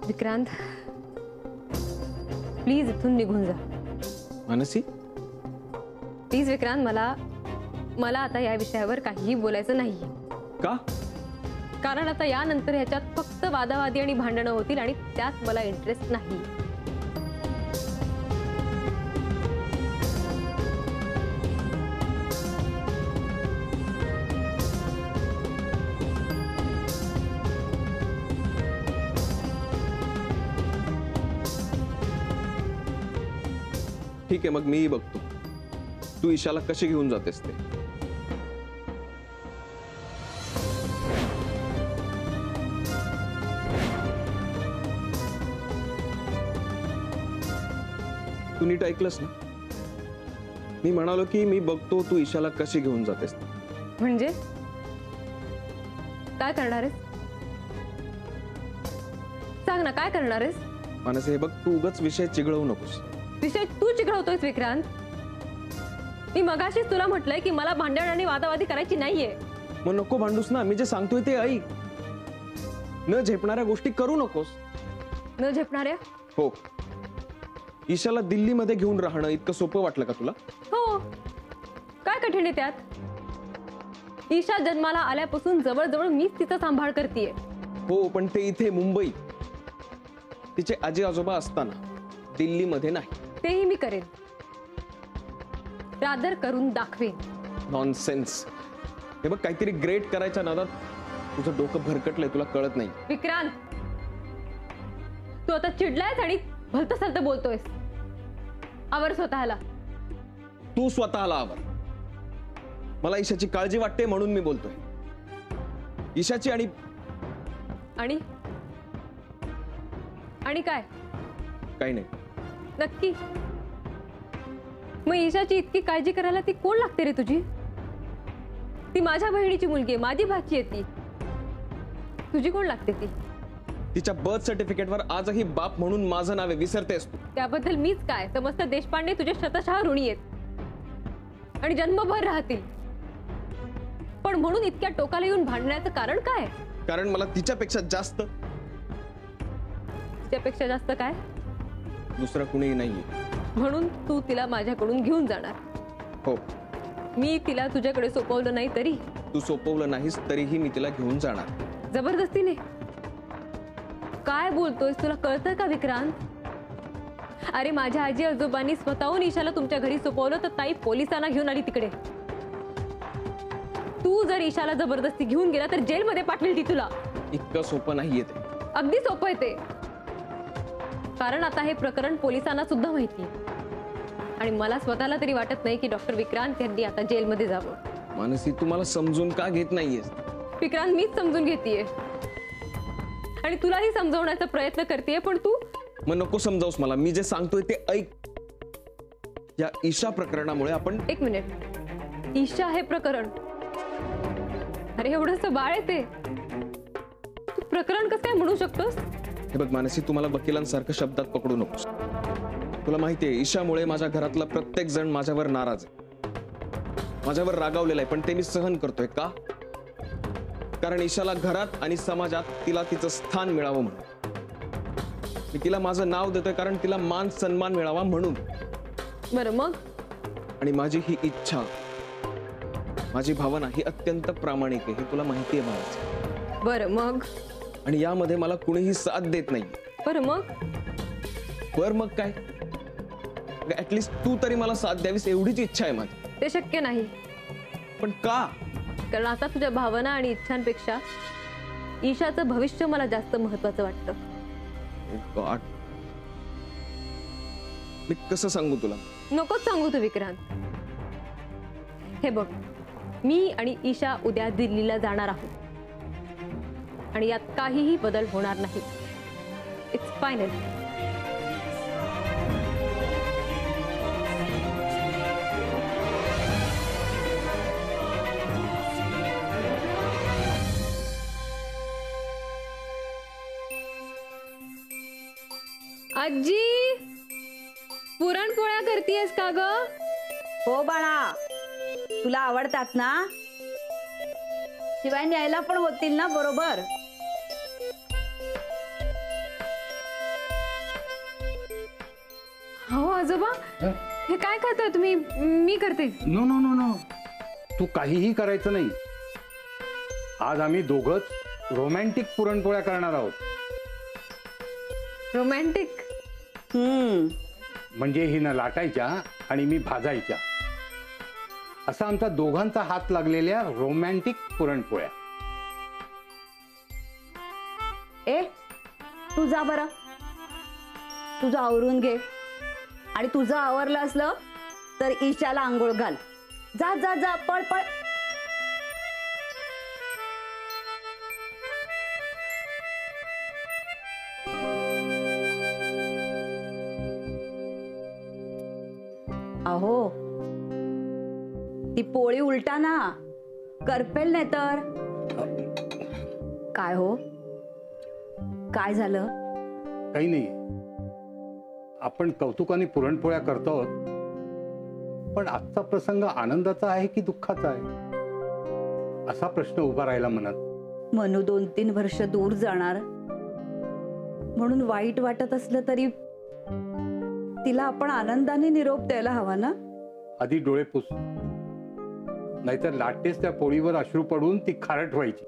Vikrant, please इथून निघून जा. मानसी, प्लीज विक्रांत, मला आता या विषयावर काहीही बोलायचं नाही. का? कारण आता यानंतर ह्याच्यात फक्त वादावादी आणि भांडणं होतील आणि त्यात मला इंटरेस्ट नाही. ठीक आहे, मग मीही बघतो तू ईशाला कशी घेऊन जातेस ते. तू नीट ऐकलंस ना? मी म्हणालो की मी बघतो तू ईशाला कशी घेऊन जातेस. म्हणजे काय करणार आहेस? सांग ना, काय करणार आहेस? मानसी, हे बघ, तू उगाच विषय चिघळवू नकोस. विषय तू चिघळवतोयस विक्रांत. मी मगाशीच तुला म्हटलंय की मला भांडण आणि वादावादी करायची नाहीये. मग नको भांडूस ना. मी जे सांगतोय ते ऐक. न झेपणाऱ्या गोष्टी करू नकोस. न झेपणाऱ्या? हो. ईशाला दिल्लीमध्ये घेऊन राहणं इतकं सोपं वाटलं का तुला? हो. काय कठीण आहे त्यात? ईशा जन्माला आल्यापासून जवळजवळ मीच तिचा सांभाळ करतेय. हो, पण ते इथे मुंबई तिचे आजी आजोबा असताना, दिल्लीमध्ये नाही. तेही मी करेन, रादर करून दाखवेन. नॉनसेन्स. हे बघ, काहीतरी ग्रेट करायच्या नादात तुझं डोकं भरकटलंय, तुला कळत नाही. विक्रांत, तू आता चिडलायस आणि भलतं सलतं बोलतोयस. आवर स्वतःला. तू स्वतःला आवर. मला ईशाची काळजी वाटते म्हणून मी बोलतोय. ईशाची आणि आणि काय? काही नाही. नक्की? मग ईशाची इतकी काळजी करायला ती कोण लागते रे तुझी? ती माझ्या बहिणीची मुलगी आहे, माझी भाची आहे ती. तुझी कोण लागते ती? तिच्या बर्थ सर्टिफिकेटवर आजही बाप म्हणून माझं नाव आहे, विसरतेस तू? त्याबद्दल मीच काय, समस्त देशपांडे तुझे शतशः ऋणी आहेत आणि जन्मभर राहतील. पण म्हणून इतक्या टोकाला येऊन भांडण्याचं कारण काय? कारण मला तिच्यापेक्षा जास्त काय? दुसरं कुणीही नाहीये. म्हणून तू तिला माझ्याकडून घेऊन जाणार? हो. मी तिला तुझ्याकडे सोपवलं नाही तरी? तू सोपवलं नाहीस तरीही मी तिला घेऊन जाणार. जबरदस्तीने? काय बोलतोयस, तुला कळतंय का विक्रांत? अरे, माझ्या आजी आजोबांनी स्वतःहून ईशाला तुमच्या घरी सोपवलं तर ताई पोलिसांना घेऊन आली तिकडे. तू जर ईशाला जबरदस्ती घेऊन गेला तर जेलमध्ये पाठवेल ती तुला. इतकं सोपं नाहीये ते. अगदी सोपं आहे ते. कारण आता हे प्रकरण पोलिसांना सुद्धा माहिती आहे आणि मला स्वतःला तरी वाटत नाही की डॉक्टर विक्रांत यांनी आता जेलमध्ये जावं. मानसी, तू मला समजून का घेत नाहीयेस? विक्रांत, मीच समजून घेतेय आणि तुलाही समजवण्याचा प्रयत्न करतेय, पण तू. मग नको समजावूस मला. मी जे सांगतोय ते ऐक. या ईशा प्रकरणामुळे आपण. एक मिनिट. ईशा हे प्रकरण? अरे, एवढंसं बाळ आहे ते. तू प्रकरण कसं काय म्हणू शकतोस? हे बघ मानसी, तू मला वकिलांसारखं शब्दात पकडू नकोस. तुला माहितीये, ईशामुळे माझ्या घरातला प्रत्येक जण माझ्यावर नाराज आहे, माझ्यावर रागावलेला आहे. पण ते मी सहन करतोय. का? कारण ईशाला घरात आणि समाजात तिला तिचं स्थान मिळावं म्हणून. मी तिला माझं नाव देतोय कारण तिला मान सन्मान मिळावा म्हणून. बरं, मग? आणि माझी ही इच्छा, माझी भावना ही अत्यंत प्रामाणिक आहे, हे तुला माहिती आहे मला. बरं, मग? आणि यामध्ये मला कुणीही साथ देत नाही. बरं, मग? मग काय? ऍटलीस्ट तू तरी मला साथ द्यावीस एवढीच इच्छा आहे माझी. ते शक्य नाही. पण का? कारण आता तुझ्या भावना आणि इच्छांपेक्षा ईशाचं भविष्य मला जास्त महत्वाचं वाटतं. गॉड, मी कसं सांगू तुला? नकोच सांगू तू विक्रांत. हे बघ, मी आणि ईशा उद्या दिल्लीला जाणार आहोत आणि यात काहीही बदल होणार नाही. It's final. आजी, पुरणपोळ्या करतेयस का ग? हो बाळा, तुला आवडतात ना? शिवाय न्यायला पण होतील ना बरोबर? आजोबा हं? हे काय करताय तुम्ही? मी करते. नो नो नो नो, तू काहीही करायचं नाही. आज आम्ही दोघंच रोमॅन्टिक पुरणपोळ्या करणार आहोत. रोमॅन्टिक? म्हणजे हिनं लाटायच्या आणि मी भाजायच्या, असा आमचा दोघांचा हात लागलेल्या रोमॅन्टिक पुरणपोळ्या. ए तू जा बरं, तुझं आवरून घे आणि तुझं आवरलं असलं तर ईशाला आंघोळ घाल. जा जा जा, पळ पळ. अहो ती पोळी उलटा ना, करपेल नाही तर. काय हो, काय झालं? काही नाही, आपण कौतुकाने पुरणपोळ्या करतो आहोत, पण आजचा प्रसंग आनंदाचा आहे की दुःखाचा आहे असा प्रश्न उभा राहिला मनात. मनू 2-3 वर्ष दूर जाणार म्हणून वाईट वाटत असलं तरी तिला आपण आनंदाने निरोप द्यायला हवा ना. आधी डोळे पुस, नाहीतर लाटेच त्या पोळीवर अश्रू पडून ती खारट व्हायची.